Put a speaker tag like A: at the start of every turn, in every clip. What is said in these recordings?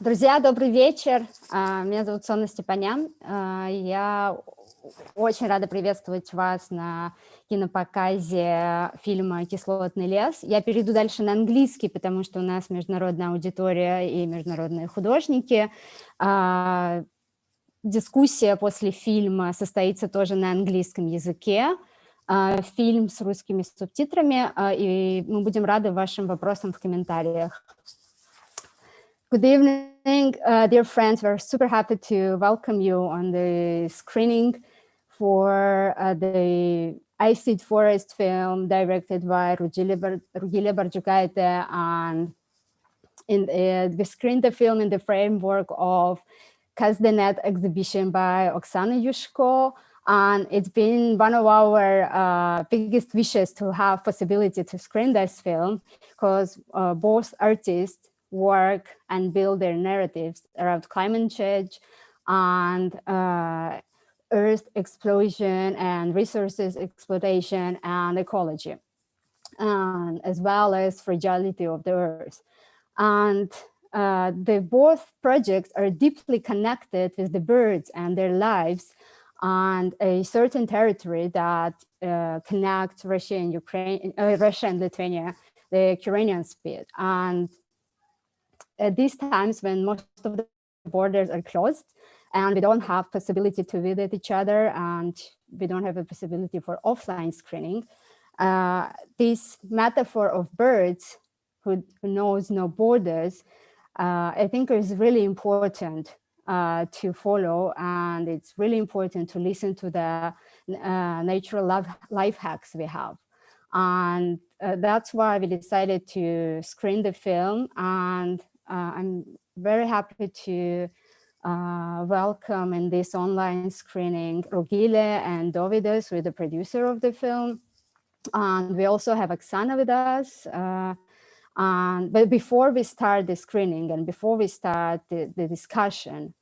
A: Друзья, добрый вечер. Меня зовут Сонна Степанян. Я очень рада приветствовать вас на кинопоказе фильма «Кислотный лес». Я перейду дальше на английский, потому что у нас международная аудитория и международные художники. Дискуссия после фильма состоится тоже на английском языке. Фильм с русскими субтитрами, и мы будем рады вашим вопросам в комментариях. Good evening, dear friends. We're super happy to welcome you on the screening for the Acid Forest film directed by Rugilе Barzджюкайте, and we screened the film in the framework of Net exhibition by Oksanej Yushko, and it's been one of our biggest wishes to have possibility to screen this film, because both artists work and build their narratives around climate change and earth explosion and resources exploitation and ecology, and as well as fragility of the earth. And the both projects are deeply connected with the birds and their lives and a certain territory that connects Russia and Ukraine, Russia and Lithuania, the Ukrainian spit. And at these times when most of the borders are closed and we don't have possibility to visit each other and we don't have a possibility for offline screening, this metaphor of birds who knows no borders, I think is really important to follow, and it's really important to listen to the natural life hacks we have. And that's why we decided to screen the film, and I'm very happy to welcome in this online screening Ruгиле and Dovidas, with the producer of the film. And we also have Oksana with us. But before we start the screening and before we start the discussion,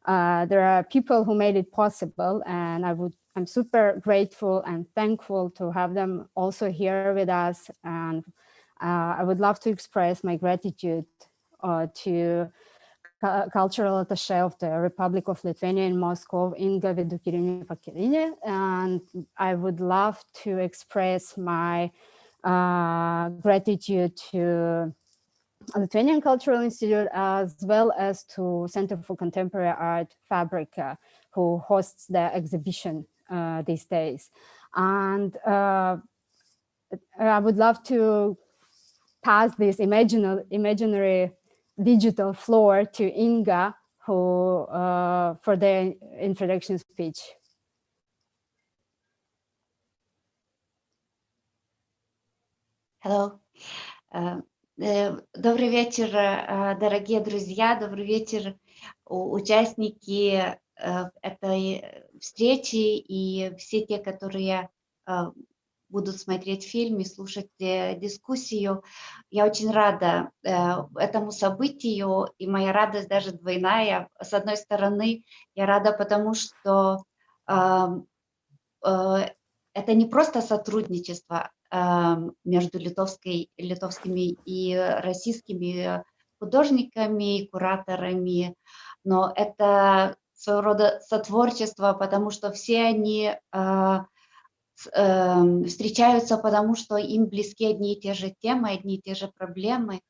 A: there are people who made it possible, and I'm super grateful and thankful to have them also here with us. And I would love to express my gratitude to cultural attaché of the Republic of Lithuania in Moscow, Inga Vidukirinė-Pakerienė, and I would love to express my gratitude to Lithuanian Cultural Institute, as well as to Center for Contemporary Art Fabrica, who hosts the exhibition these days. And I would love to pass this imaginary digital floor to Inga, who for the introduction speech.
B: Hello. Добрый вечер, дорогие друзья, добрый вечер, участники этой встречи и все те, которые будут смотреть фильм и слушать дискуссию. Я очень рада этому событию, и моя радость даже двойная. С одной стороны, я рада, потому что это не просто сотрудничество между литовскими и российскими художниками и кураторами, но это своего рода сотворчество, потому что все они встречаются, потому что им близки одни и те же темы, одни и те же проблемы.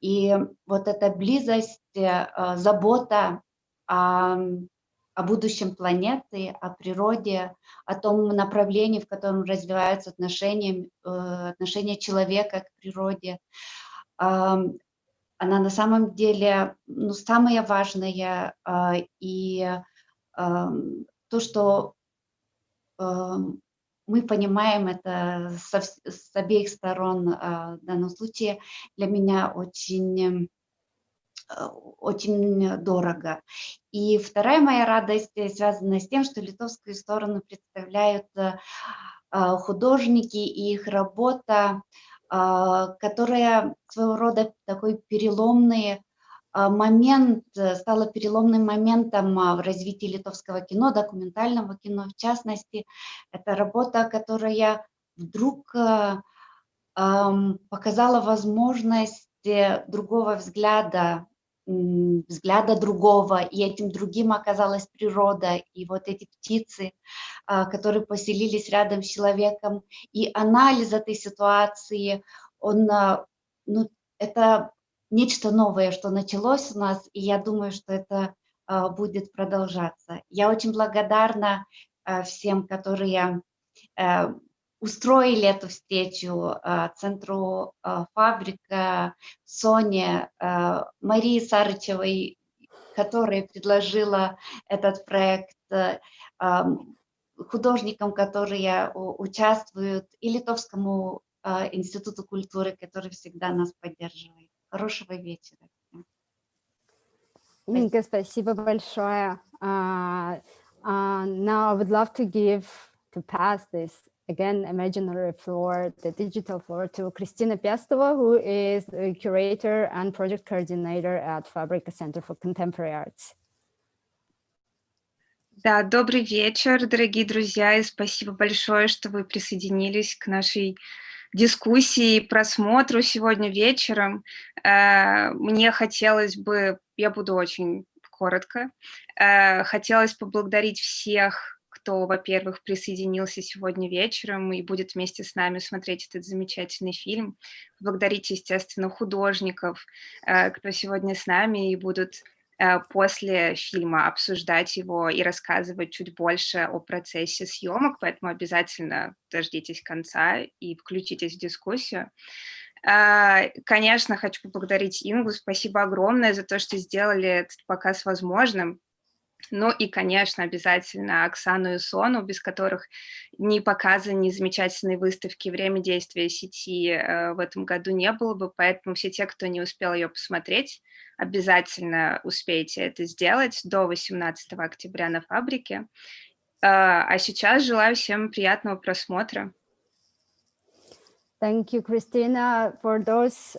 B: И вот эта близость, забота о будущем планеты, о природе, о том направлении, в котором развиваются отношения человека к природе, она на самом деле самое важное. И то, что мы понимаем это с обеих сторон, в данном случае для меня очень дорого. И вторая моя радость связана с тем, что литовскую сторону представляют художники и их работа, которая своего рода такой переломный момент, стала переломным моментом в развитии литовского кино, документального кино в частности. Это работа, которая вдруг показала возможность другого взгляда взгляда другого, и этим другим оказалась природа, и вот эти птицы, которые поселились рядом с человеком, и анализ этой ситуации, он, ну, это нечто новое, что началось у нас, и я думаю, что это будет продолжаться. Я очень благодарна всем, которые устроили эту встречу, центру «Фабрика», Соне, Марии Сарычевой, которая предложила этот проект, художникам, которые участвуют, и Литовскому институту культуры, который всегда нас поддерживает. Хорошего вечера.
A: Инга, спасибо большое. Now I would love to pass this again imaginary floor, the digital floor, to Kristina Pestova, who is the curator and project coordinator at Fabrica Center for Contemporary Arts.
C: Да, добрый вечер, дорогие друзья, и спасибо большое, что вы присоединились к нашей дискуссии и просмотру сегодня вечером. Мне хотелось бы, я буду очень коротко, хотелось поблагодарить всех, кто, во-первых, присоединился сегодня вечером и будет вместе с нами смотреть этот замечательный фильм. Поблагодарить, естественно, художников, кто сегодня с нами и будут после фильма обсуждать его и рассказывать чуть больше о процессе съемок, поэтому обязательно дождитесь конца и включитесь в дискуссию. Конечно, хочу поблагодарить Ингу, спасибо огромное за то, что сделали этот показ возможным. Ну и, конечно, обязательно Оксану и Сону, без которых ни показа, ни замечательной выставки «Время действия сети» в этом году не было бы, поэтому все те, кто не успел ее посмотреть, обязательно успейте это сделать до 18 октября на фабрике. А сейчас желаю всем приятного просмотра.
A: Thank you, Christina. For those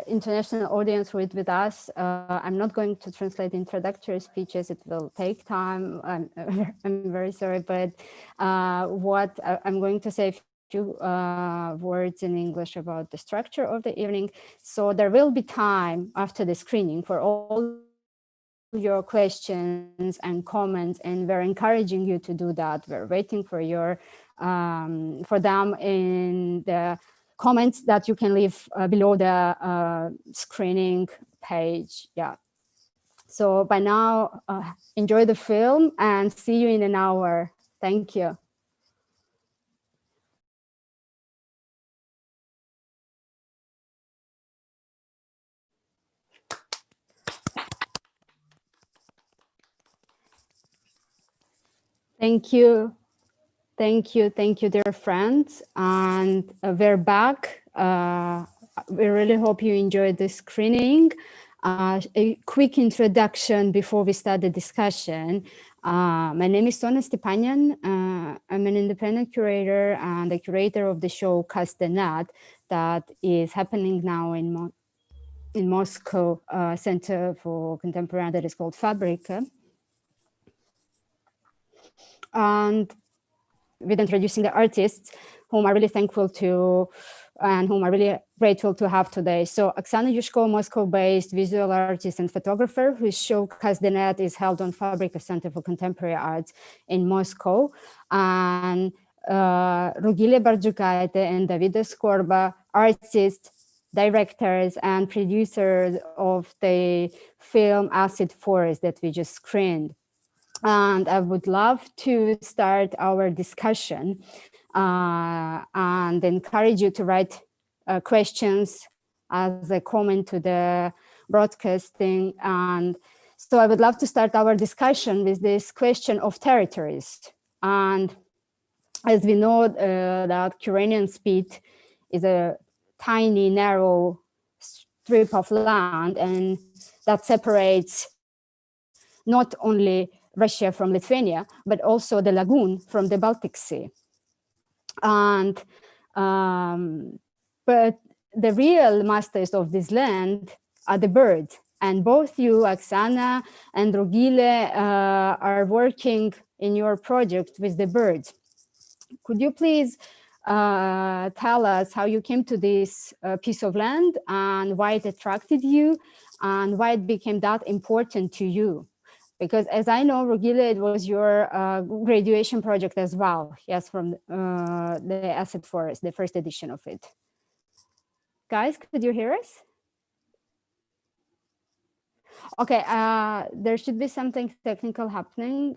A: international audience who is with us, I'm not going to translate introductory speeches. It will take time. I'm very sorry, but what I'm going to say a few words in English about the structure of the evening. So there will be time after the screening for all your questions and comments, and we're encouraging you to do that. We're waiting for your for them in the comments that you can leave below the screening page. Yeah. So by now, enjoy the film and see you in an hour. Thank you. Thank you. Thank you, dear friends. And we're back. We really hope you enjoyed the screening. A quick introduction before we start the discussion. My name is Sona Stepanyan. I'm an independent curator and the curator of the show Kaz that is happening now in Moscow Center for Contemporary Art that is called Fabrica. And with introducing the artists whom I'm really thankful to and whom I'm really grateful to have today. So Oksanej Yushko, Moscow-based visual artist and photographer whose show Kaz is held on Fabrica Center for Contemporary Arts in Moscow. And Rugilе Barzджюкайте and Довидасом Korba, artists, directors and producers of the film Acid Forest that we just screened. And I would love to start our discussion and encourage you to write questions as a comment to the broadcasting. And so I would love to start our discussion with this question of territories. And as we know, that Curanian Spit is a tiny, narrow strip of land, and that separates not only Russia from Lithuania, but also the lagoon from the Baltic Sea. And but the real masters of this land are the birds. And both you, Oksana and Rugilе, are working in your project with the birds. Could you please tell us how you came to this piece of land and why it attracted you and why it became that important to you. Because as I know, Rugile, it was your graduation project as well. Yes, from the Asset Forest, the first edition of it. Guys, could you hear us? Okay, there should be something technical happening.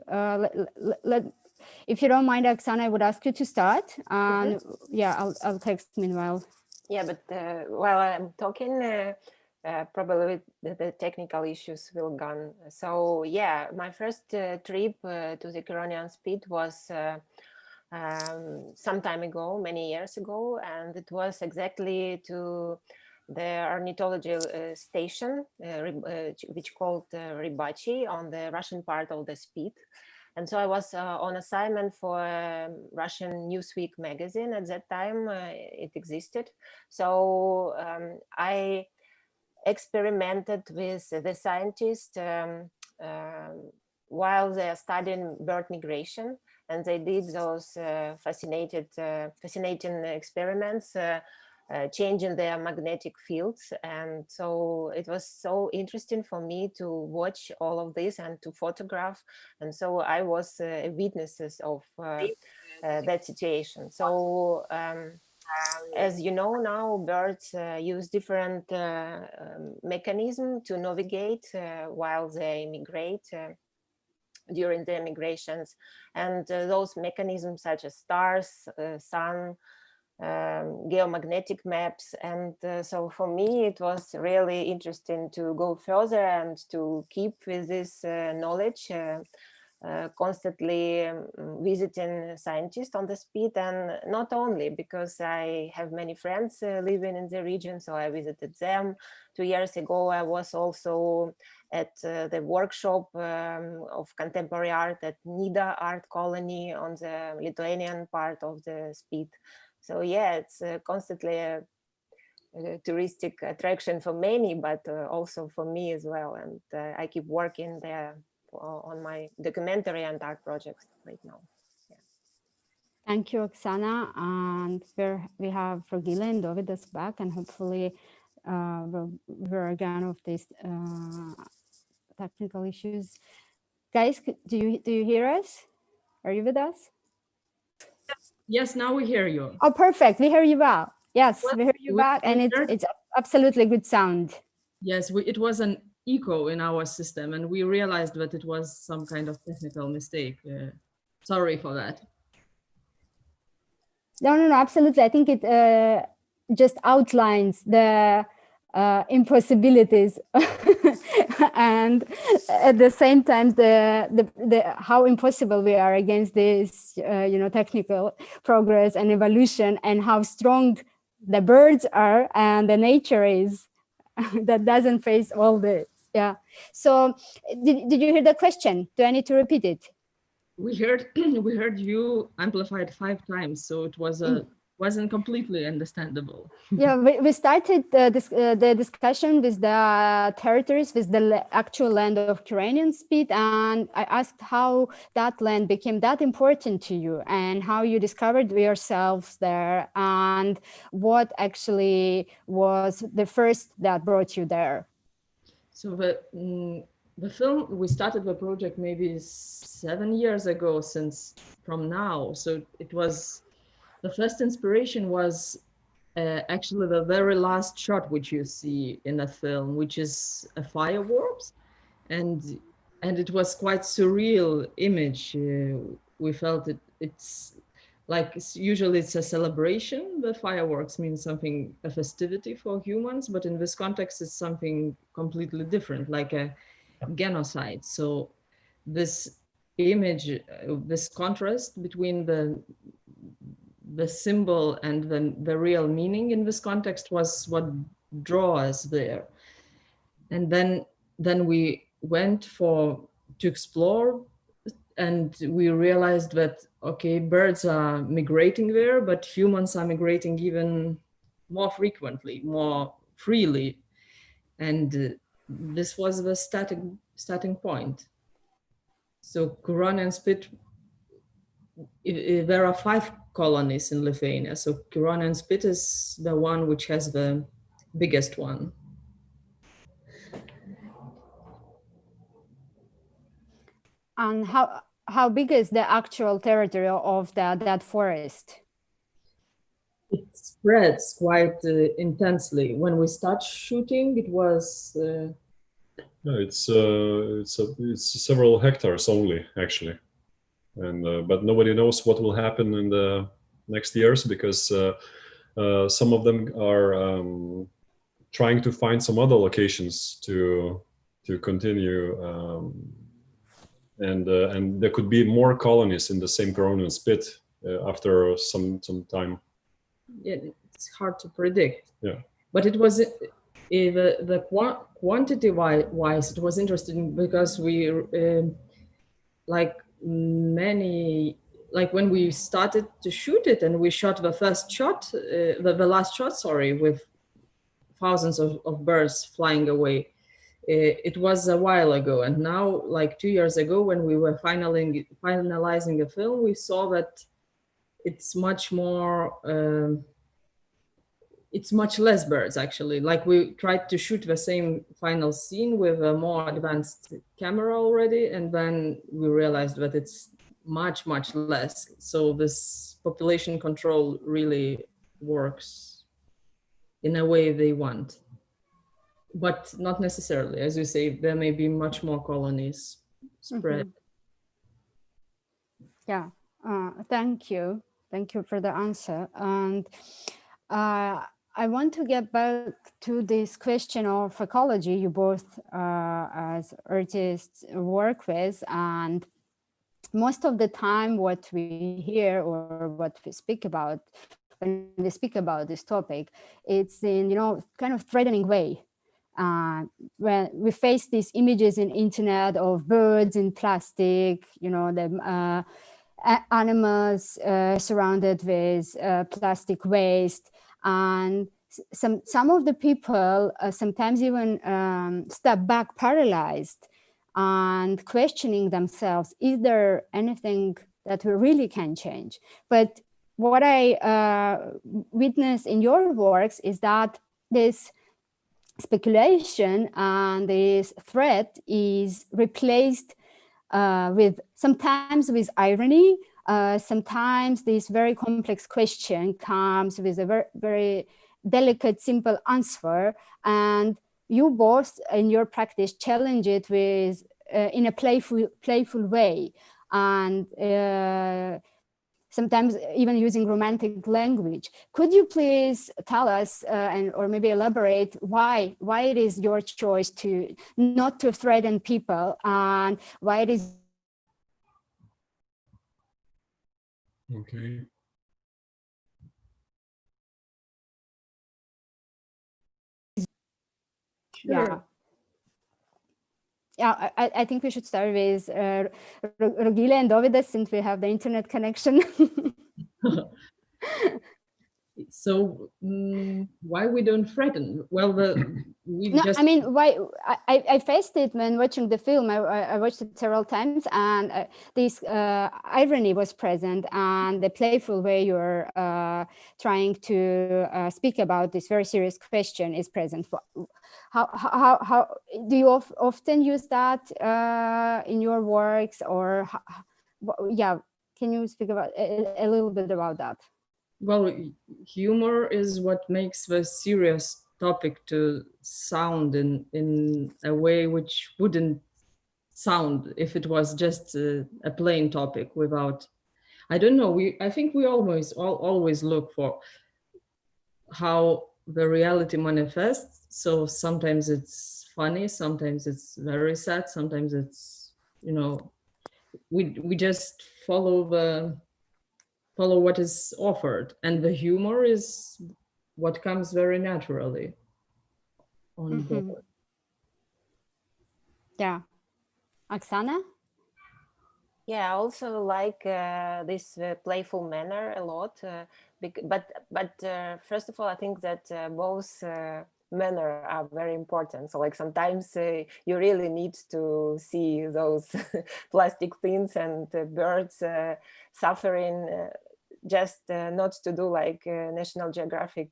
A: If you don't mind, Oksana, I would ask you to start. And yeah, I'll text meanwhile.
D: Yeah, but while I'm talking, probably the technical issues will gone. So yeah, my first trip to the Curonian Spit was some time ago, many years ago, and it was exactly to the ornithology station, which called Rybachi, on the Russian part of the Spit. And so I was on assignment for Russian Newsweek magazine. At that time, it existed. So I experimented with the scientists while they are studying bird migration, and they did those fascinating experiments, changing their magnetic fields. And so it was so interesting for me to watch all of this and to photograph. And so I was a witness of that situation. So as you know now, birds use different mechanisms to navigate while they migrate during their migrations. And those mechanisms such as stars, sun, geomagnetic maps. And so for me, it was really interesting to go further and to keep with this knowledge, constantly visiting scientists on the Spit, and not only because I have many friends living in the region, so I visited them. 2 years ago, I was also at the workshop of contemporary art at Nida Art Colony on the Lithuanian part of the Spit. So yeah, it's constantly a touristic attraction for many, but also for me as well. And I keep working there on my documentary and art projects right now. Yeah.
A: Thank you, Oksana. And we have Rugile and Dovidas back, and hopefully we're again of these technical issues. Guys, do you hear us? Are you with us?
E: Yes, now we hear you.
A: Oh, perfect. We hear you well. Yes,
E: Well,
A: we hear you back, and it's absolutely good sound.
E: Yes, it was an echo in our system, and we realized that it was some kind of technical mistake. Sorry for that.
A: No, absolutely. I think it just outlines the impossibilities and at the same time the how impossible we are against this technical progress and evolution, and how strong the birds are and the nature is that doesn't face all this. Yeah. So did you hear the question? Do I need to repeat it?
E: We heard you amplified 5 times, so it was wasn't completely understandable.
A: Yeah, we started the discussion with the territories, with the actual land of Curonian Spit, and I asked how that land became that important to you and how you discovered yourselves there and what actually was the first that brought you there.
E: So the film, we started the project maybe 7 years ago from now. So it was, the first inspiration was actually the very last shot which you see in the film, which is a fireworks, and it was quite surreal image. We felt it's like usually it's a celebration. The fireworks means something, a festivity for humans, but in this context it's something completely different, like a genocide. So this image, this contrast between the symbol and the real meaning in this context was what drew us there. And then we went to explore, and we realized that, okay, birds are migrating there, but humans are migrating even more frequently, more freely. And this was the starting point. So Curonian Spit, there are 5 colonies in Lithuania. So Kirona and Spit is the one which has the biggest one.
A: And how big is the actual territory of that forest?
E: It spreads quite intensely. When we start shooting, it was.
F: No, it's several hectares only, actually, and but nobody knows what will happen in the next years, because some of them are trying to find some other locations to continue, and there could be more colonies in the same Kirona and Spit after some time.
E: Yeah, it's hard to predict.
F: Yeah,
E: but it was the quantity wise, it was interesting because we like when we started to shoot it and we shot the first shot, the last shot, sorry, with thousands of birds flying away. It was a while ago, and now, like 2 years ago, when we were finalizing the film, we saw that it's much more. It's much less birds, actually. Like, we tried to shoot the same final scene with a more advanced camera already, and then we realized that it's much less. So this population control really works in a way they want, but not necessarily. As you say, there may be much more colonies spread.
A: Yeah, thank you for the answer. And I want to get back to this question of ecology you both as artists work with, and most of the time what we hear or what we speak about when we speak about this topic, it's in, kind of threatening way. When we face these images in internet of birds in plastic, the animals surrounded with plastic waste, and some of the people sometimes even step back paralyzed and questioning themselves, is there anything that we really can change? But what I witness in your works is that this speculation and this threat is replaced sometimes with irony. Sometimes this very complex question comes with a very, very delicate, simple answer, and you both in your practice challenge it with in a playful way, and sometimes even using romantic language. Could you please tell us or maybe elaborate why it is your choice to not to threaten people, and why it is?
F: okay.
A: Sure. Yeah, I think we should start with Rugile and Dovidas, since we have the internet connection.
E: So why we don't threaten? Well,
A: I mean, why I faced it when watching the film. I watched it several times, and this irony was present, and the playful way you're trying to speak about this very serious question is present. How do you often use that in your works, or yeah? Can you speak about a little bit about that?
E: Well, humor is what makes the serious topic to sound in a way which wouldn't sound if it was just a plain topic without, I don't know, I think we always look for how the reality manifests. So sometimes it's funny, sometimes it's very sad, sometimes it's, we just follow what is offered, and the humor is what comes very naturally on board.
A: Yeah. Oksana?
D: Yeah, I also like this playful manner a lot, but first of all, I think that both manner are very important. So like sometimes you really need to see those plastic things and birds suffering just not to do like National Geographic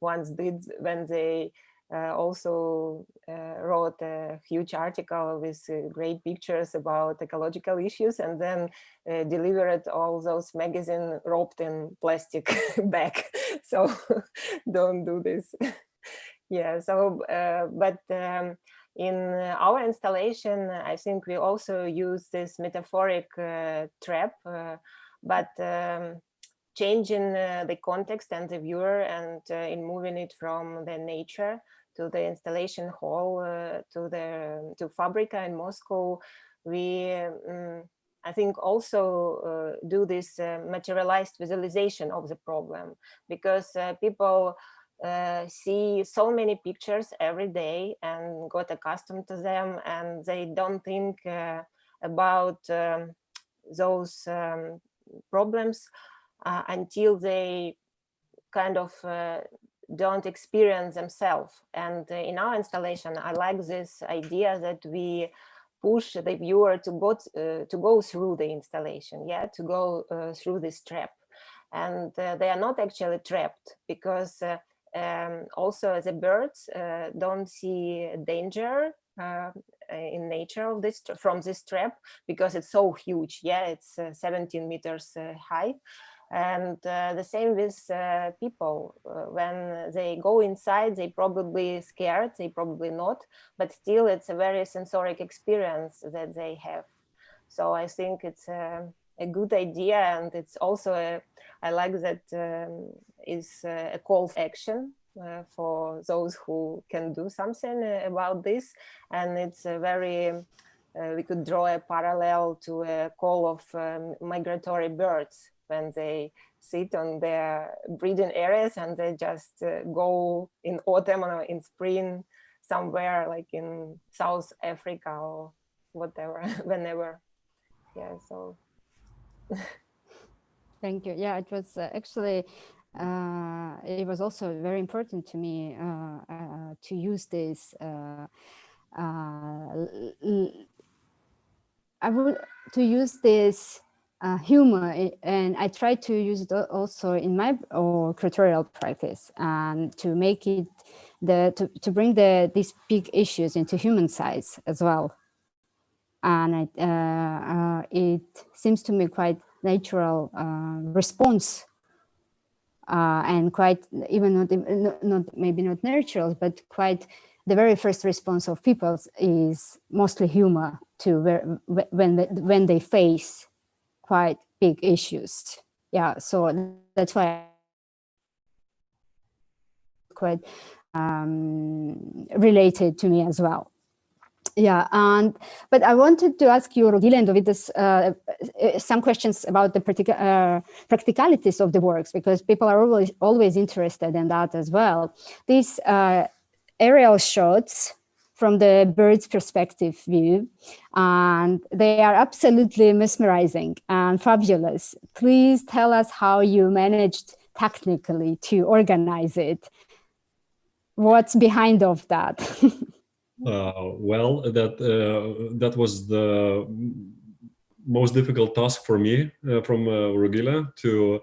D: once did when they also wrote a huge article with great pictures about ecological issues, and then delivered all those magazines wrapped in plastic bag. So don't do this. Yeah, so but in our installation, I think we also use this metaphoric trap, but changing the context and the viewer, and in moving it from the nature to the installation hall, to Fabrika in Moscow. We I think also do this materialized visualization of the problem, because people see so many pictures every day and got accustomed to them, and they don't think about those problems until they kind of don't experience themselves. And in our installation, I like this idea that we push the viewer to go through the installation, yeah, to go through this trap. And they are not actually trapped, because also the birds don't see danger in nature of this from this trap, because it's so huge. Yeah, it's 17 meters high. And the same with people. When they go inside, they probably scared, they probably not, but still it's a very sensoric experience that they have. So I think it's a good idea, and it's also I like that is a call for action for those who can do something about this. And it's a very we could draw a parallel to a call of migratory birds when they sit on their breeding areas and they just go in autumn or in spring somewhere like in South Africa or whatever, whenever. Yeah, so.
A: Thank you. Yeah, it was actually, it was also very important to me to use this, humor, and I try to use it also in my curatorial practice, and to make it to bring these big issues into human size as well. And it seems to me quite natural response, and quite even maybe not natural, but quite the very first response of people is mostly humor to when they face quite big issues. Yeah, so that's why quite related to me as well. Yeah, but I wanted to ask you, Rugile and Dovidas, some questions about the particular practicalities of the works, because people are always interested in that as well. These aerial shots from the bird's perspective view, and they are absolutely mesmerizing and fabulous. Please tell us how you managed technically to organize it. What's behind of that?
F: Well, that was the most difficult task for me from Rugile to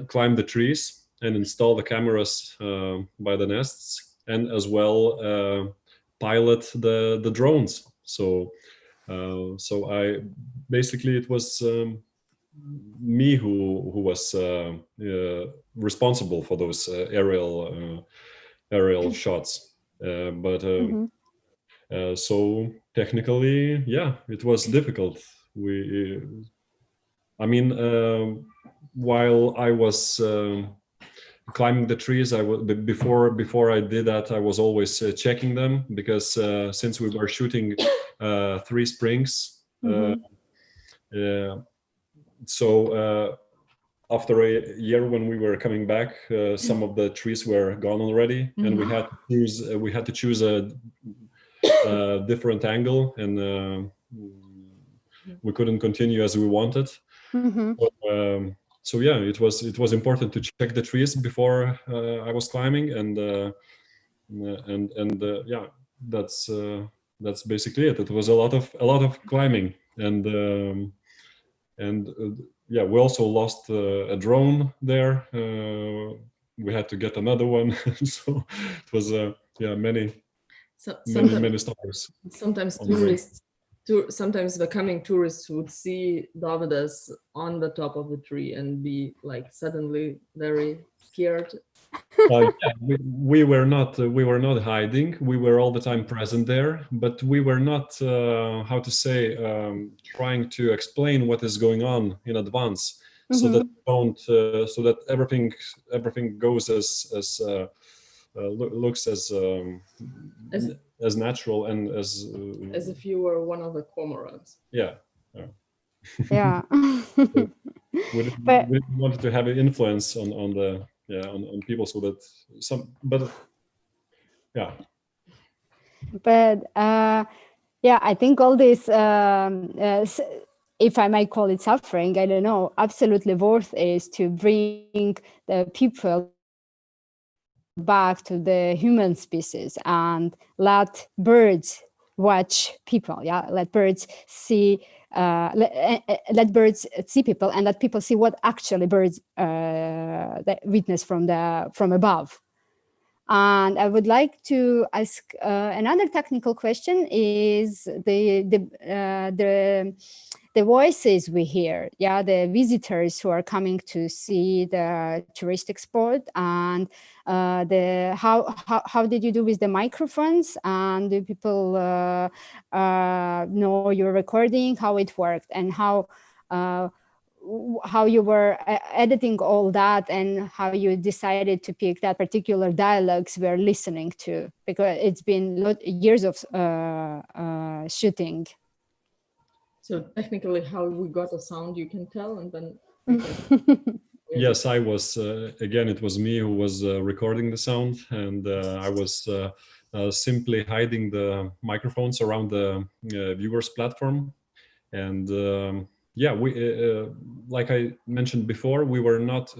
F: climb the trees and install the cameras by the nests, and as well pilot the drones. So I basically, it was me who was responsible for those aerial shots. So technically, yeah, it was difficult. I mean, while I was climbing the trees, before I did that, I was always checking them, because since we were shooting 3 springs, so after a year when we were coming back, some of the trees were gone already, and we had to choose a different angle, and we couldn't continue as we wanted. So yeah, it was important to check the trees before I was climbing, and yeah, that's basically it. It was a lot of climbing, and yeah, we also lost a drone there. We had to get another one. So it was yeah, many stories.
E: Sometimes tourists, sometimes the coming tourists would see Dovidas on the top of the tree and be like suddenly very scared.
F: Yeah, we were not hiding. We were all the time present there, but we were not how to say trying to explain what is going on in advance, so that don't so that everything goes as looks as natural and as
E: if you were one of the cormorants.
F: Yeah.
A: Yeah.
F: We wanted to have an influence on the on people, so that
A: But yeah, I think all this, if I might call it suffering, I don't know, absolutely worth is to bring the people back to the human species and let birds watch people. Yeah, let birds see. Let birds see people, and let people see what actually birds witness from above. And I would like to ask another technical question: is the voices we hear, yeah, the visitors who are coming to see the touristic spot, and how did you do with the microphones, and do people know you're recording, how it worked, and how you were editing all that, and how you decided to pick that particular dialogues we're listening to, because it's been years of shooting.
E: So technically, how we got a sound, you can tell, and then.
F: Yes, I was again. It was me who was recording the sound, and I was simply hiding the microphones around the viewers platform, and yeah, we like I mentioned before, we were not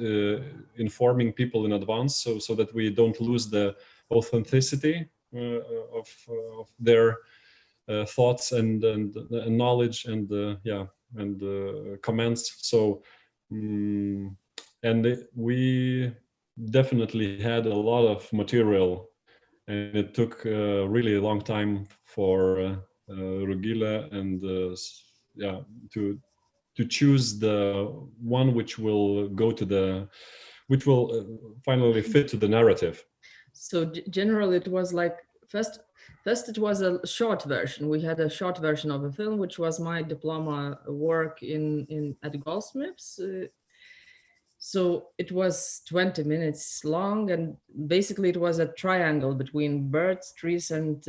F: informing people in advance, so that we don't lose the authenticity of their thoughts and knowledge and yeah, and comments. So and we definitely had a lot of material, and it took a really long time for Rugilе and yeah, to choose the one which will finally fit to the narrative.
E: So generally it was like first it was a short version. We had a short version of a film, which was my diploma work at Goldsmiths. So it was 20 minutes long, and basically it was a triangle between birds, trees, and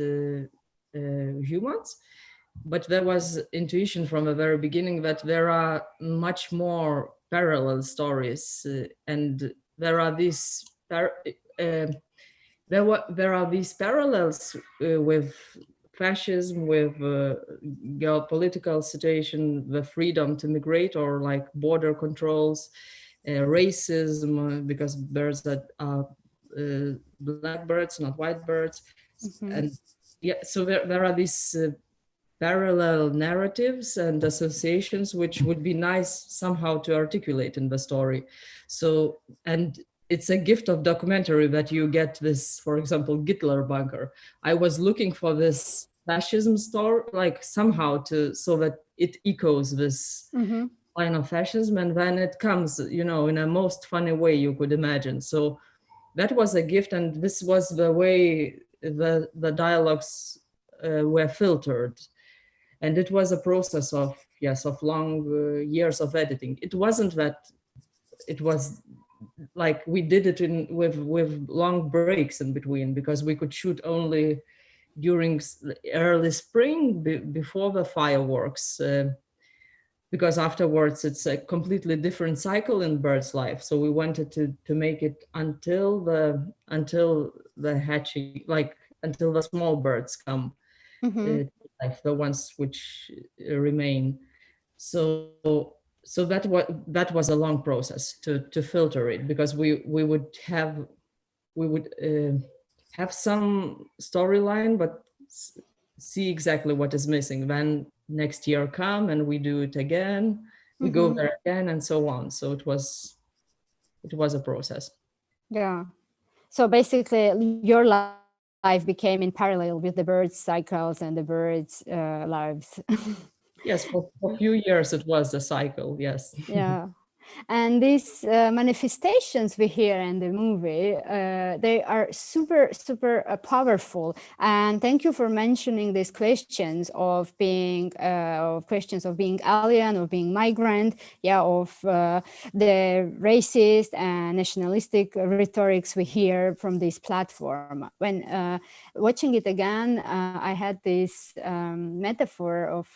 E: humans. But there was intuition from the very beginning that there are much more parallel stories, and there are these there are these parallels with fascism, with geopolitical situation, the freedom to migrate, or like border controls, racism, because birds that are black birds, not white birds. And yeah, so there are these parallel narratives and associations which would be nice somehow to articulate in the story. So, and it's a gift of documentary that you get this, for example, Hitler bunker. I was looking for this fascism story, like somehow so that it echoes this line of fascism, and then it comes, you know, in a most funny way you could imagine. So that was a gift, and this was the way the dialogues were filtered. And it was a process of, yes, of long years of editing. It wasn't that it was like we did it with long breaks in between, because we could shoot only during early spring before the fireworks, because afterwards it's a completely different cycle in bird's life. So we wanted to make it until the hatching, like until the small birds come, like the ones which remain. So that was a long process to filter it, because we would have some storyline, but see exactly what is missing. Then next year come and we do it again, we go there again, and so on. So it was a process.
A: Yeah. So basically, your life became in parallel with the birds' cycles and the birds' lives.
E: Yes, for a few years it was a cycle. Yes.
A: Yeah. And these manifestations we hear in the movie, they are super, super powerful. And thank you for mentioning these questions of being alien, of being migrant, yeah, of the racist and nationalistic rhetorics we hear from this platform. When watching it again, I had this metaphor of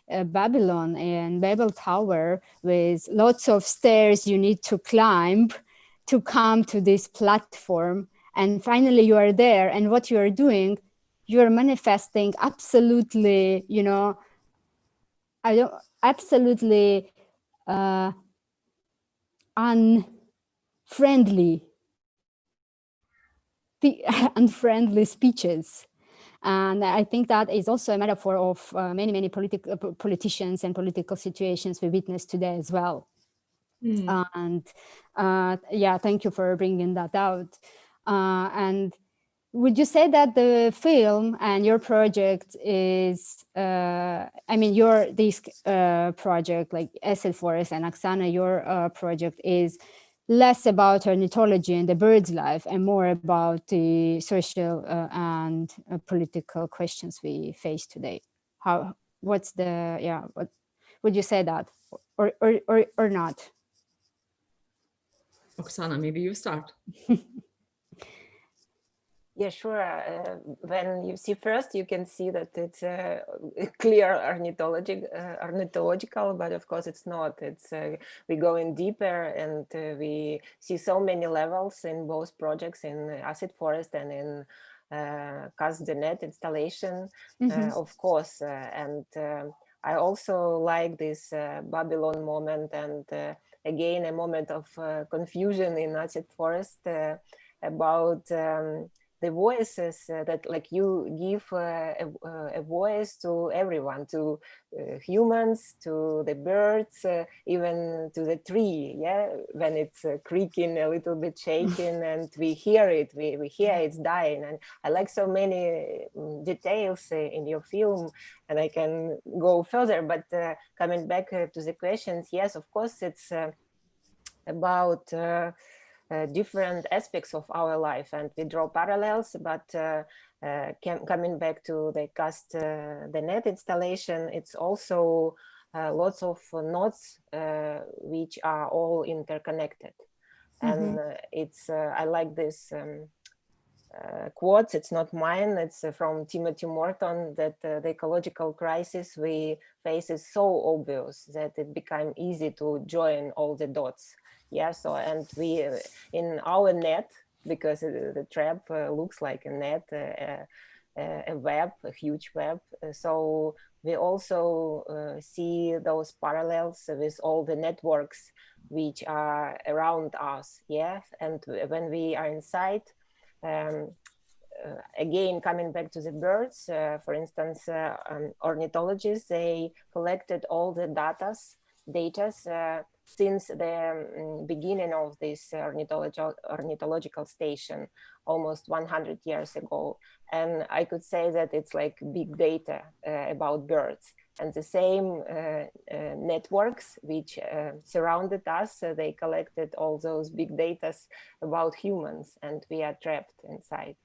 A: Babylon and Babel Tower with lots of stairs you need to climb to come to this platform, and finally you are there, and what you are doing, you are manifesting absolutely, you know, absolutely unfriendly speeches. And I think that is also a metaphor of many politicians and political situations we witness today as well. And yeah, thank you for bringing that out. And would you say that the film and your project is, this project, like Acid Forest and Oksana, your project is less about ornithology and the bird's life and more about the social and political questions we face today? What would you say that, or not?
E: Oksana, maybe you start.
D: Yeah, sure. When you see first, you can see that it's clear ornithological, but of course it's not. It's we go in deeper, and we see so many levels in both projects, in Acid Forest and in the net installation, of course. And I also like this Babylon moment, and again a moment of confusion in Acid Forest about the voices that, like, you give a voice to everyone, to humans, to the birds, even to the tree, yeah, when it's creaking, a little bit shaking, and we hear it, we hear it's dying. And I like so many details in your film, and I can go further, but coming back to the questions, yes, of course, it's about different aspects of our life, and we draw parallels, but coming back to the net installation, it's also lots of notes which are all interconnected. And it's I like this quotes, it's not mine, it's from Timothy Morton, that the ecological crisis we face is so obvious that it became easy to join all the dots. Yeah, so, and we in our net, because the trap looks like a net, a web, a huge web, so we also see those parallels with all the networks which are around us. Yeah, and when we are inside, again, coming back to the birds, for instance, ornithologists, they collected all the data since the beginning of this ornithological station, almost 100 years ago. And I could say that it's like big data about birds. And the same networks which surrounded us, they collected all those big data about humans, and we are trapped inside.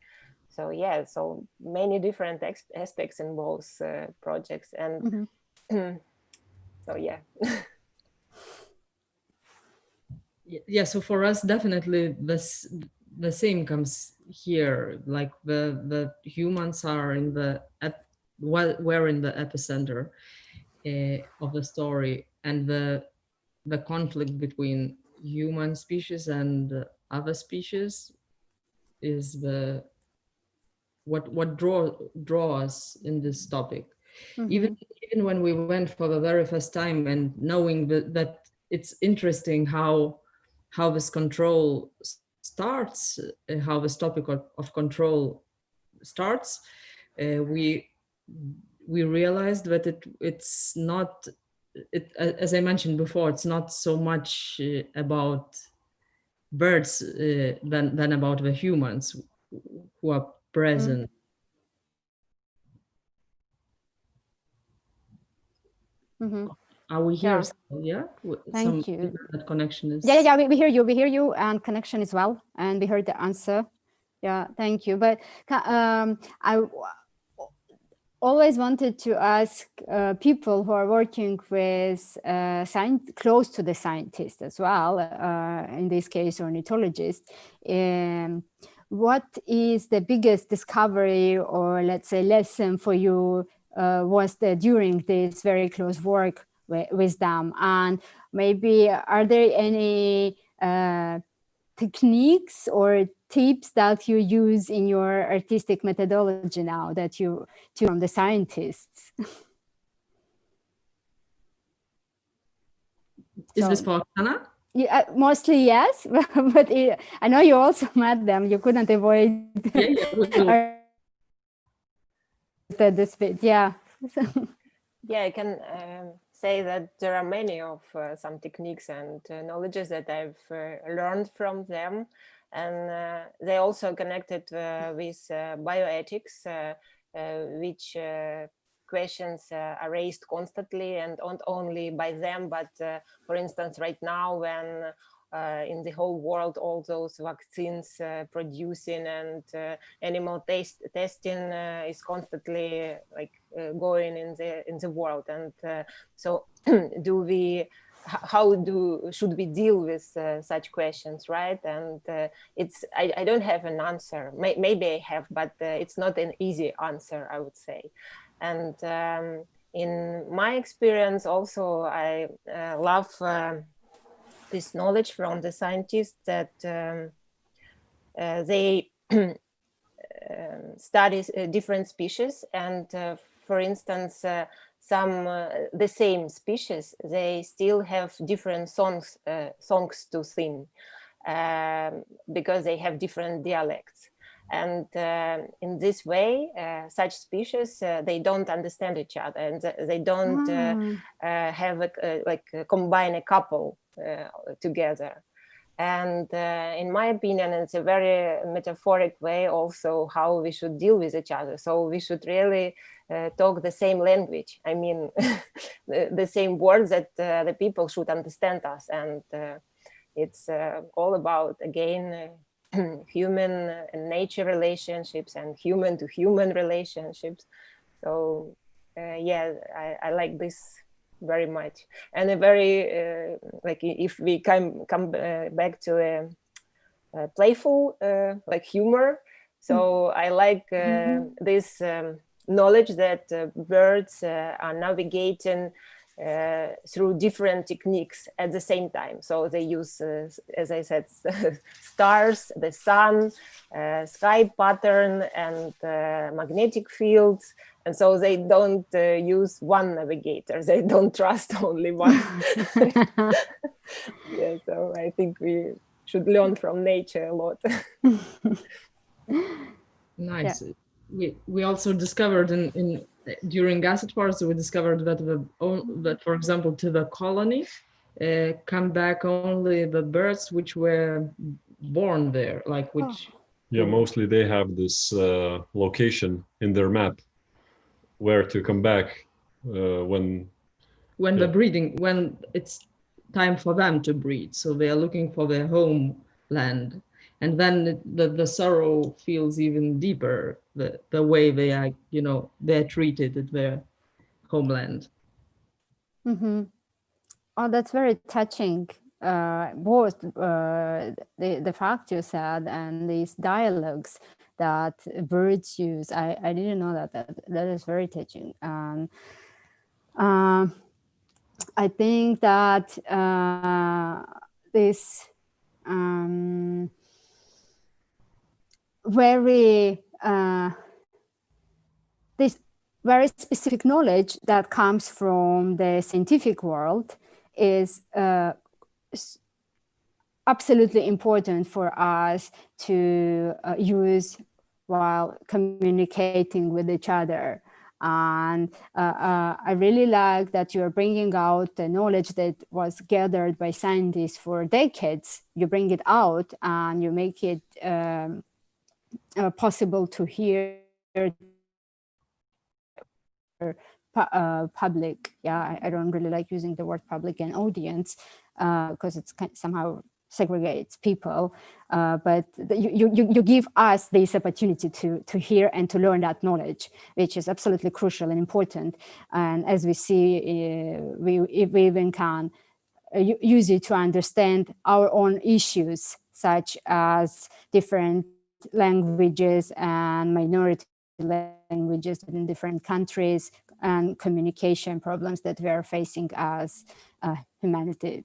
D: So yeah, so many different aspects in both projects. And so yeah.
E: Yeah, so for us, definitely the same comes here. Like the humans are in we're in the epicenter of the story, and the conflict between human species and other species is what draw us in this topic. Even when we went for the very first time, and knowing that it's interesting how this control starts, how this topic of control starts, we realized that it's not as I mentioned before, it's not so much about birds than about the humans who are present. Are we here? Yeah.
A: Thank you.
E: That connection is.
A: Yeah. We hear you. We hear you, and connection as well. And we heard the answer. Yeah. Thank you. But I always wanted to ask people who are working with close to the scientist as well, in this case ornithologists, what is the biggest discovery, or let's say lesson for you was that during this very close work with them? And maybe are there any techniques or tips that you use in your artistic methodology now that you from the scientists?
E: Is this for Oksana?
A: Yeah, mostly yes, but I know you also met them. You couldn't avoid this bit. Yeah.
D: Yeah, I can say that there are many of some techniques and knowledges that I've learned from them, and they also connected with bioethics, which questions are raised constantly, and not only by them, but for instance, right now when in the whole world all those vaccines producing and animal testing is constantly like going in the world, and so should we deal with such questions, right? And I don't have an answer. Maybe I have, but it's not an easy answer, I would say. And in my experience also, I love this knowledge from the scientists that they study different species, and for instance, the same species, they still have different songs to sing because they have different dialects. And in this way, such species, they don't understand each other, and they don't combine a couple together. And in my opinion, it's a very metaphoric way also how we should deal with each other. So we should really talk the same language. I mean, the same words that the people should understand us. And it's all about, again, human and nature relationships and human to human relationships. So yeah, I like this very much. And a very like if we come back to a playful like humor, so I like this knowledge that birds are navigating through different techniques at the same time. So they use, as I said, stars, the sun, sky pattern, and magnetic fields. And so they don't use one navigator. They don't trust only one. Yeah, so I think we should learn from nature a lot.
E: Nice. Yeah. We also discovered during acid forests, we discovered that for example, to the colony come back only the birds which were born there, like which.
F: Yeah, mostly they have this location in their map where to come back when
E: the breeding, when it's time for them to breed. So they are looking for their homeland. And then the sorrow feels even deeper, the way they are, they're treated at their homeland.
A: Mm-hmm. Oh, that's very touching. Both the fact you said and these dialogues that birds use. I didn't know that is very touching. I think that this this very specific knowledge that comes from the scientific world is absolutely important for us to use while communicating with each other. And I really like that you're bringing out the knowledge that was gathered by scientists for decades. You bring it out and you make it possible to hear public. Yeah, I don't really like using the word public and audience because it's somehow segregates people, but you give us this opportunity to hear and to learn that knowledge, which is absolutely crucial and important. And as we see, we even can use it to understand our own issues, such as different languages and minority languages in different countries, and communication problems that we are facing as humanity.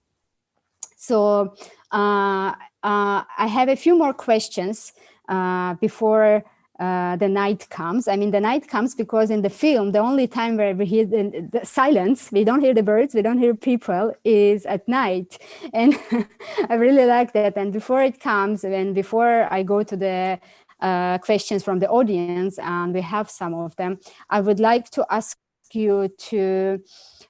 A: So I have a few more questions before the night comes. I mean, the night comes because in the film, the only time where we hear the silence, we don't hear the birds, we don't hear people, is at night. And I really like that. And before it comes, and before I go to the questions from the audience, and we have some of them, I would like to ask you to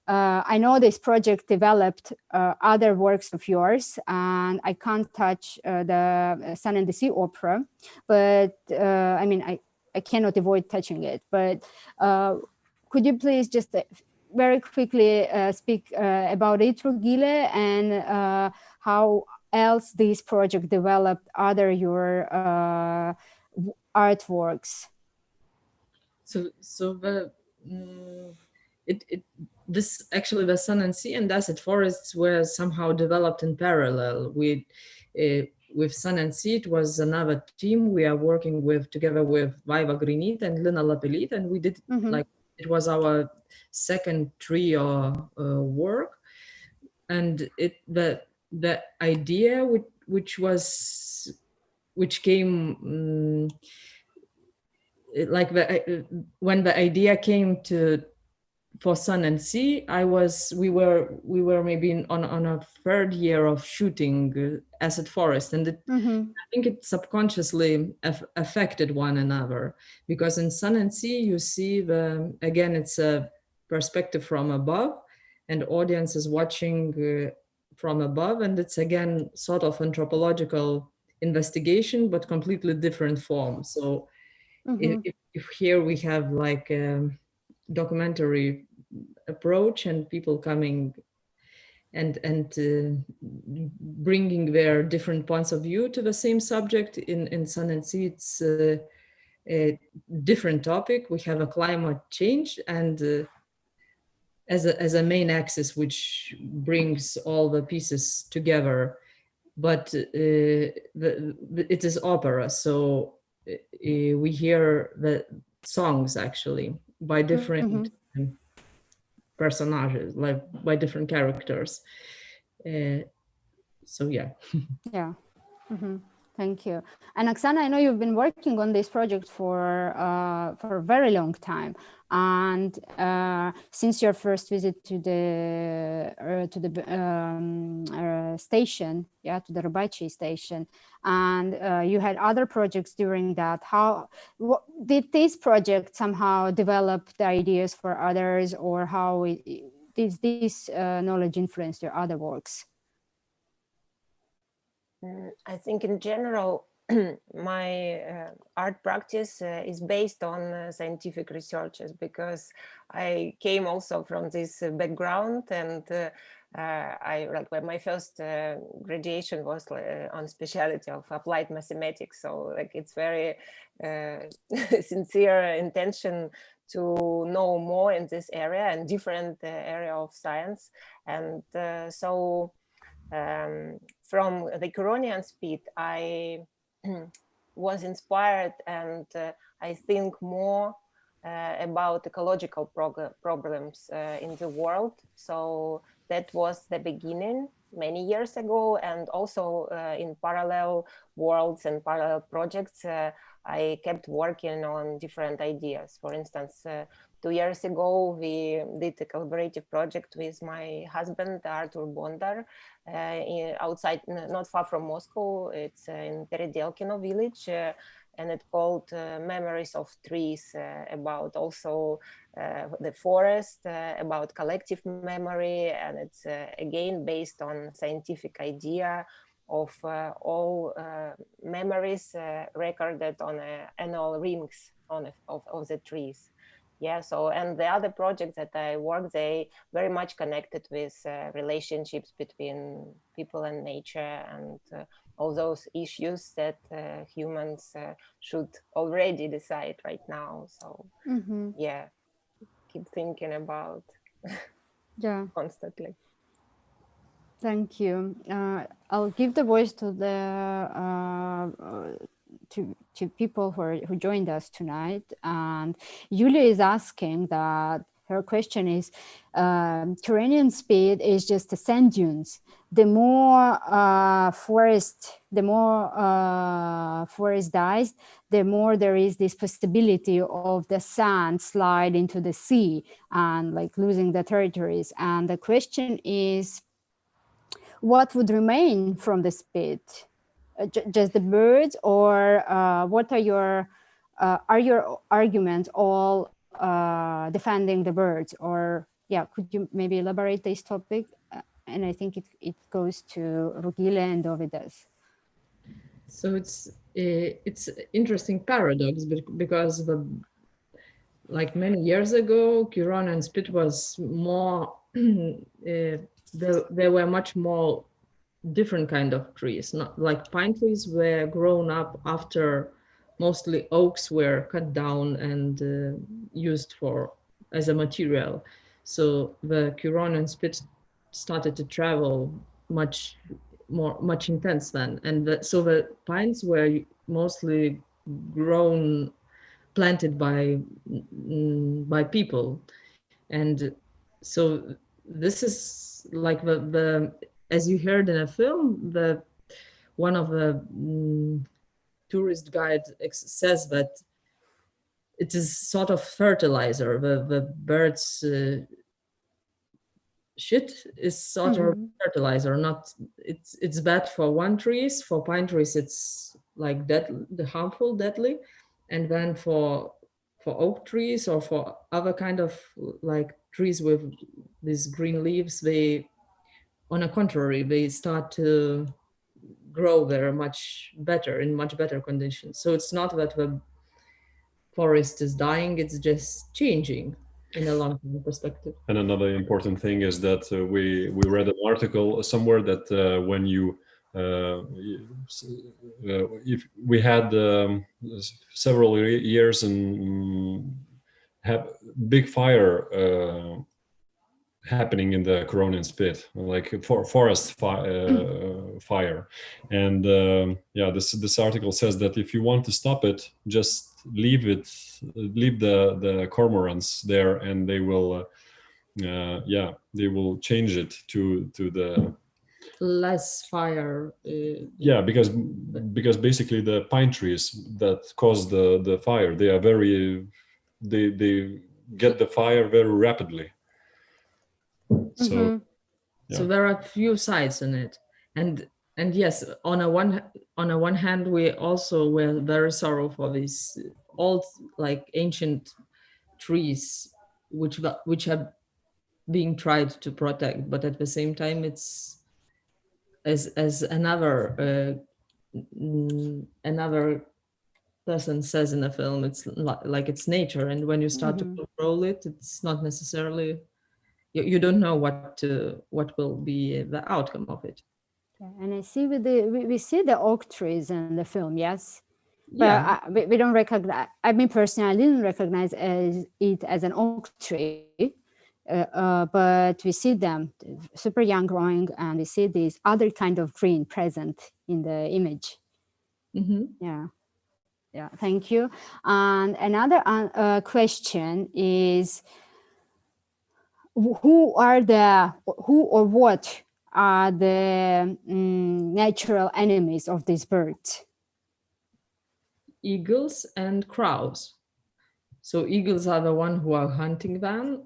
A: I know this project developed other works of yours, and I can't touch the Sun and the Sea opera, but I mean, I cannot avoid touching it. But could you please just very quickly speak about it, Rugile, and how else this project developed other your artworks?
E: So the this actually the Sun and Sea and Desert Forests were somehow developed in parallel with Sun and Sea. It was another team we are working with together with Vaiva Grinit and Lina Lapelit, and we did like it was our second trio work, and the idea which came like when the idea came for Sun and Sea, we were maybe on a third year of shooting Acid Forest, and I think it subconsciously affected one another, because in Sun and Sea you see again it's a perspective from above, and audience is watching from above, and it's again sort of anthropological investigation but completely different form. So if here we have like documentary approach and people coming and bringing their different points of view to the same subject, in Sun and Sea it's a different topic. We have a climate change and as a main axis which brings all the pieces together, but it is opera, so we hear the songs actually by different personages, like by different characters. So yeah.
A: Yeah. Thank you. And Oksana, I know you've been working on this project for a very long time, and since your first visit to the station, yeah, to the Rubachi station, and you had other projects during that. Did this project somehow develop the ideas for others, or how did this knowledge influence your other works?
D: I think in general, my art practice is based on scientific researches, because I came also from this background, and my first graduation was on specialty of applied mathematics. So like it's very sincere intention to know more in this area and different area of science, and so. From the Curonian speed, I was inspired, and I think more about ecological problems in the world. So that was the beginning many years ago, and also in parallel worlds and parallel projects, I kept working on different ideas. For instance, 2 years ago, we did a collaborative project with my husband, Artur Bondar, outside, not far from Moscow. It's in Peredelkino village. and it's called Memories of Trees, about also the forest, about collective memory, and it's again based on scientific idea of all memories recorded on annual rings of the trees. Yeah, so, and the other projects that I work, they very much connected with relationships between people and nature, and all those issues that humans should already decide right now. So yeah, keep thinking about constantly.
A: Thank you. I'll give the voice to the to people who joined us tonight. And Yulia is asking that her question is, Turanian speed is just the sand dunes. The more forest dies, the more there is this possibility of the sand slide into the sea and like losing the territories. And the question is, what would remain from the speed? Just the birds, or what are your arguments all defending the birds? Or yeah, could you maybe elaborate this topic? And I think it goes to Rugile and Dovidas.
E: So it's interesting paradox, because like many years ago, Kiron and Spit was more there were much more different kind of trees. Not like pine trees were grown up after mostly oaks were cut down and used as a material. So the Kiron and Spit started to travel much intense then, and so the pines were mostly planted by people, and so this is like the as you heard in a film, one of the tourist guide says that it is sort of fertilizer. The birds shit is sort of fertilizer. Not it's bad for one trees. For pine trees, it's like harmful, deadly, and then for oak trees or for other kind of like trees with these green leaves, on the contrary, they start to grow there in much better conditions. So it's not that the forest is dying, it's just changing in a long-term perspective.
F: And another important thing is that we read an article somewhere that when you if we had several years and have big fire happening in the Coronian Spit, like forest fire, and this article says that if you want to stop it, just leave the cormorants there, and they will change it to the
E: less fire.
F: Because basically the pine trees that cause the fire, they are they get the fire very rapidly. So
E: so there are few sides in it, and yes, on a one hand, we also were very sorrow for these old, like ancient trees which have being tried to protect, but at the same time, it's as another person says in the film, it's like it's nature, and when you start to control it, it's not necessarily. You don't know what will be the outcome of it.
A: Yeah, and I see we see the oak trees in the film, yes,
E: yeah.
A: But we don't recognize. I mean, personally, I didn't recognize it as an oak tree, but we see them super young growing, and we see this other kind of green present in the image. Yeah. Thank you. And another question is, who or what are the natural enemies of these birds?
E: Eagles and crows. So eagles are the one who are hunting them,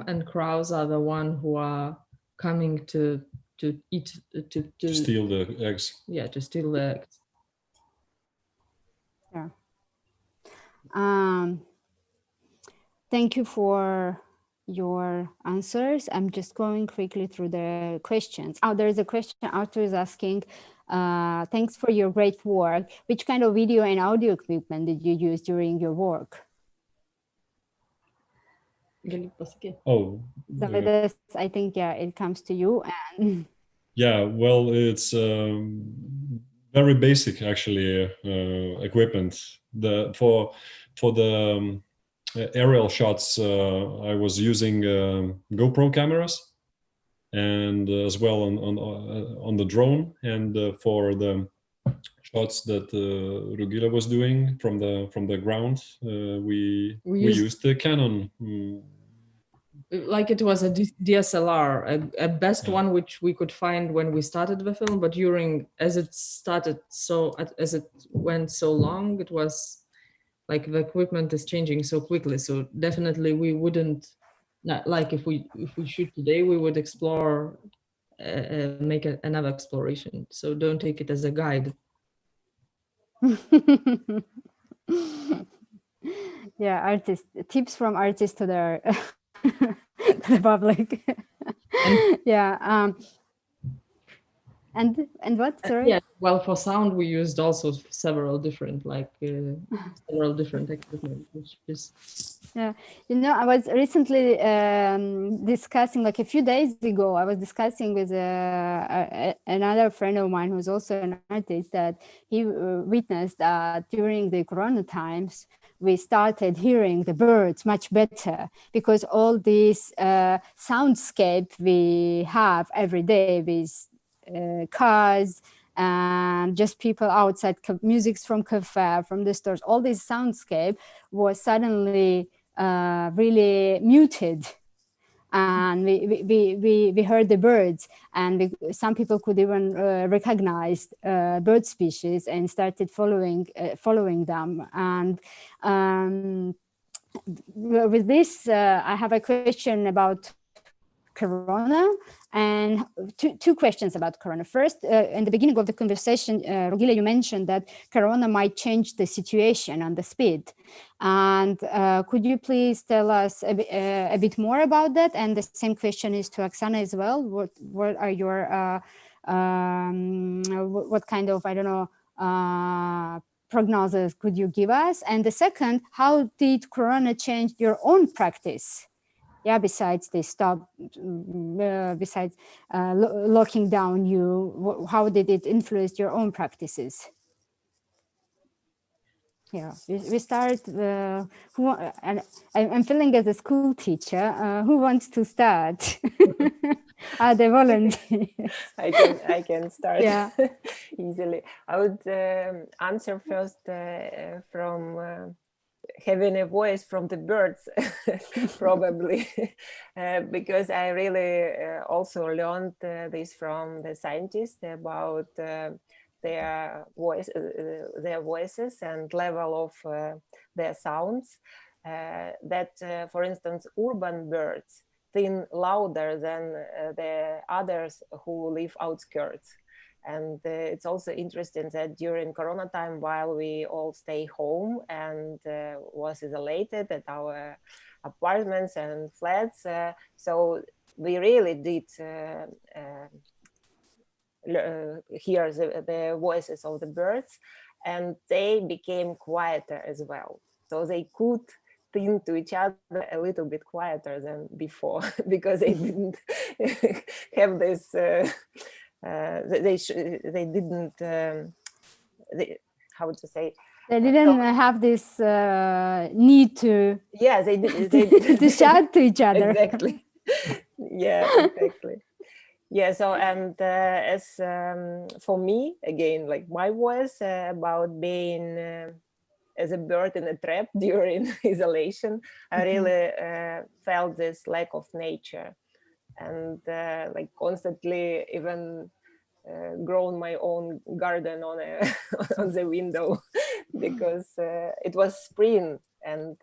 E: and crows are the one who are coming to eat
F: to steal the eggs.
E: Yeah, to steal the eggs.
A: Yeah. Thank you for your answers. I'm just going quickly through the questions. Oh, there is a question. Arthur is asking, thanks for your great work. Which kind of video and audio equipment did you use during your work?
F: Oh,
A: Davidas, I think, yeah, it comes to you. And
F: yeah, well, it's very basic, actually, equipment. For the aerial shots, I was using GoPro cameras, and as well on the drone. And for the shots that Ruggile was doing from the ground, we used the Canon.
E: Like it was a DSLR, a best one which we could find when we started the film, but as it went so long, it was like the equipment is changing so quickly. So definitely we wouldn't, not like if we shoot today, we would explore, make another exploration. So don't take it as a guide.
A: Yeah, tips from artists to their to the public. Yeah. And what? Sorry.
E: Yeah. Well, for sound, we used also several different equipment, which is.
A: Yeah, I was recently discussing, like a few days ago, I was discussing with another friend of mine who's also an artist, that he witnessed that during the Corona times, we started hearing the birds much better, because all this soundscape we have every day with cars and just people outside, music from cafe, from the stores, all this soundscape was suddenly really muted, and we heard the birds, and some people could even recognize bird species and started following them. And with this, I have a question about Corona, and two questions about Corona. First, in the beginning of the conversation, Ruggile, you mentioned that Corona might change the situation and the speed. And could you please tell us a bit more about that? And the same question is to Oksana as well. What are your, what kind of, I don't know, prognosis could you give us? And the second, how did Corona change your own practice? Yeah, besides they stopped, besides locking down you, how did it influence your own practices? Yeah, we start. And I'm feeling as a school teacher. Who wants to start? Are the volunteers?
D: I can start.
A: Yeah.
D: Easily. I would answer first from. Having a voice from the birds, probably, because I really also learned this from the scientists about their voices and level of their sounds. That, for instance, urban birds sing louder than the others who live outskirts. And it's also interesting that during Corona time, while we all stay home and was isolated at our apartments and flats, so we really did hear the voices of the birds, and they became quieter as well. So they could sing to each other a little bit quieter than before, because they didn't have this. They didn't how to say,
A: they didn't have this need to
D: they
A: to shout to each other.
D: Exactly. Yeah, exactly. Yeah, so and as for me, again, like my voice about being as a bird in a trap during isolation, I really felt this lack of nature. And like constantly even grown my own garden on on the window, because it was spring, and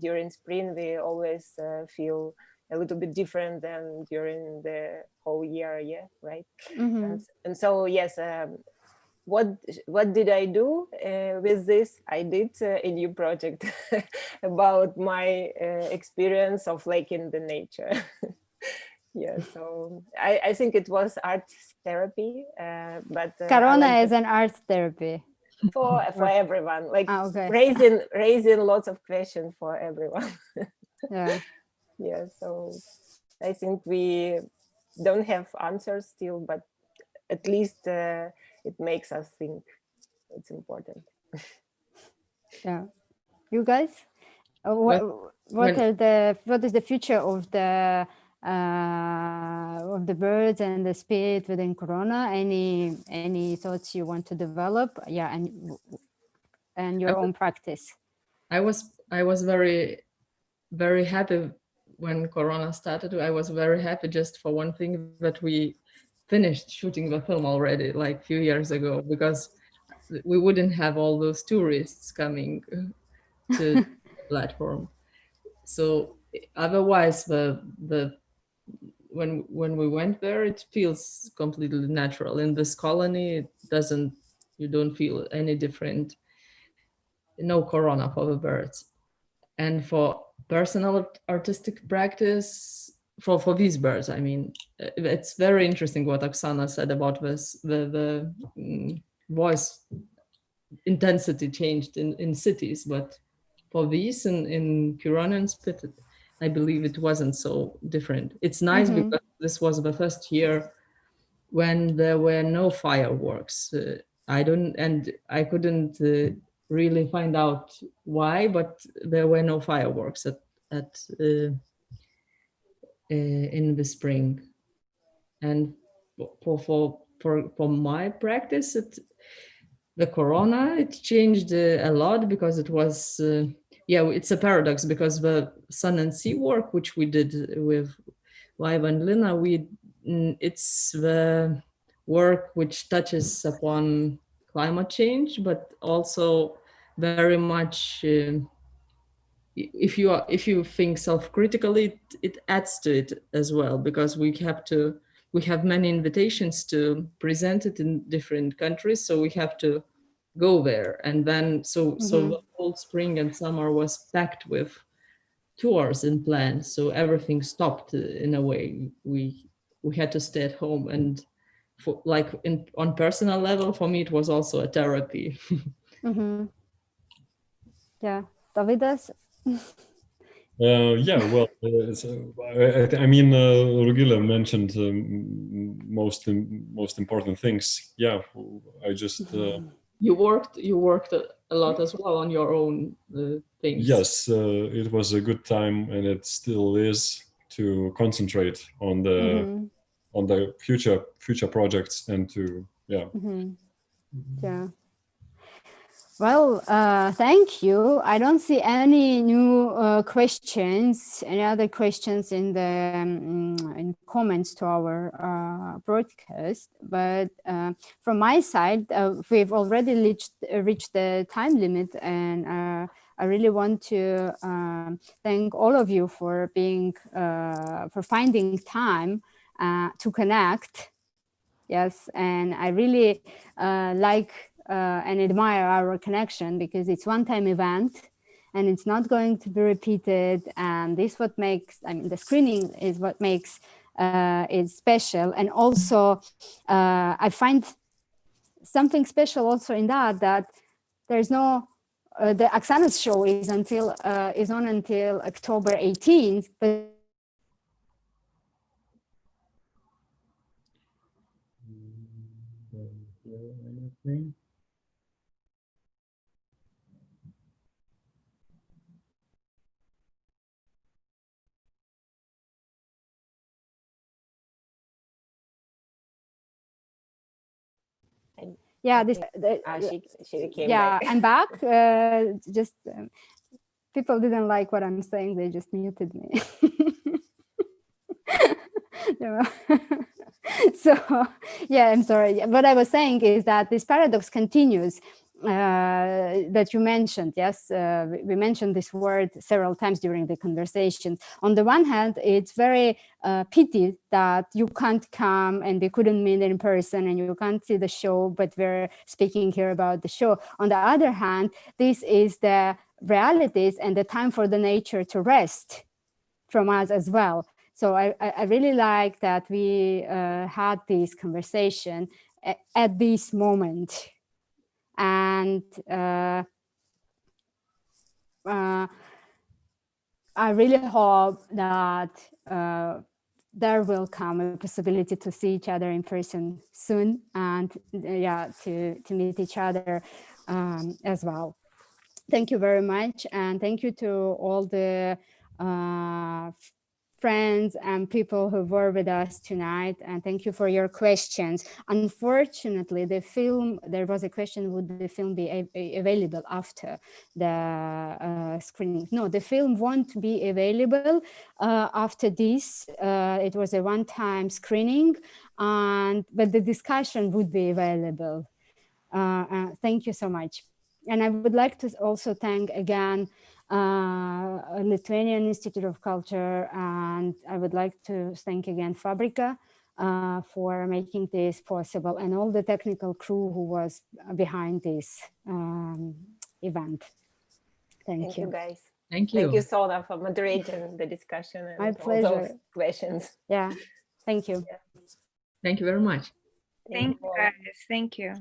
D: during spring we always feel a little bit different than during the whole year, yeah, right? And so yes, what did I do with this? I did a new project about my experience of liking the nature. Yeah, so I think it was art therapy, but
A: Corona is an art therapy
D: for everyone, like
A: okay.
D: raising lots of questions for everyone.
A: Yeah.
D: Yeah, so I think we don't have answers still, but at least it makes us think. It's important.
A: Yeah. You guys, what is the future of the birds and the spirit within Corona? Any thoughts you want to develop? Yeah, and your own practice.
E: I was very, very happy when Corona started. I was very happy just for one thing, that we finished shooting the film already, like a few years ago, because we wouldn't have all those tourists coming to the platform. So otherwise, when we went there, it feels completely natural. In this colony, you don't feel any different. No Corona for the birds. And for personal artistic practice, for these birds, I mean, it's very interesting what Oksana said about this, the voice intensity changed in cities, but for these in Kiruna and Spit, I believe it wasn't so different. It's nice because this was the first year when there were no fireworks. I couldn't really find out why, but there were no fireworks in the spring. And for my practice, the Corona, it changed a lot, because it was it's a paradox, because the Sun and Sea work, which we did with Live and Lina, it's the work which touches upon climate change, but also very much if you think self-critically, it adds to it as well, because we have many invitations to present it in different countries, so we have to go there, and then so the whole spring and summer was packed with tours and plans, so everything stopped in a way. We had to stay at home, and on personal level, for me, it was also a therapy.
A: Yeah, Dovidas.
F: Yeah, well, I mean, Rugile mentioned most important things. Yeah, I just
E: you worked a lot as well on your own things.
F: Yes, it was a good time, and it still is, to concentrate on the future projects, and to
A: Yeah. Well, thank you. I don't see any new questions, any other questions in the in comments to our broadcast. But from my side, we've already reached the time limit, and I really want to thank all of you for finding time to connect. Yes, and I really like and admire our connection, because it's one-time event and it's not going to be repeated. And this what makes, I mean, the screening is what makes it special. And also I find something special also in that there's no, the Oksana's show is on until October 18th, but yeah,
D: she came
A: yeah,
D: back.
A: I'm back. Just people didn't like what I'm saying. They just muted me. So yeah, I'm sorry. What I was saying is that this paradox continues, that you mentioned. Yes, we mentioned this word several times during the conversation. On the one hand, it's very pity that you can't come and we couldn't meet in person and you can't see the show, but we're speaking here about the show. On the other hand, this is the realities and the time for the nature to rest from us as well. So I really like that we had this conversation at this moment. And I really hope that there will come a possibility to see each other in person soon, and to meet each other as well. Thank you very much, and thank you to all the friends and people who were with us tonight, and thank you for your questions. Unfortunately, the film, there was a question, would the film be available after the screening? No, the film won't be available after this. It was a one-time screening, but the discussion would be available. Thank you so much. And I would like to also thank again Lithuanian Institute of Culture, and I would like to thank again Fabrika for making this possible, and all the technical crew who was behind this event. Thank you
D: guys.
E: Thank you.
D: Thank you, Sona, for moderating the discussion and
A: My
D: all
A: pleasure.
D: those questions.
A: Yeah, thank you.
E: Thank you very much.
C: Thank you, guys. Thank you.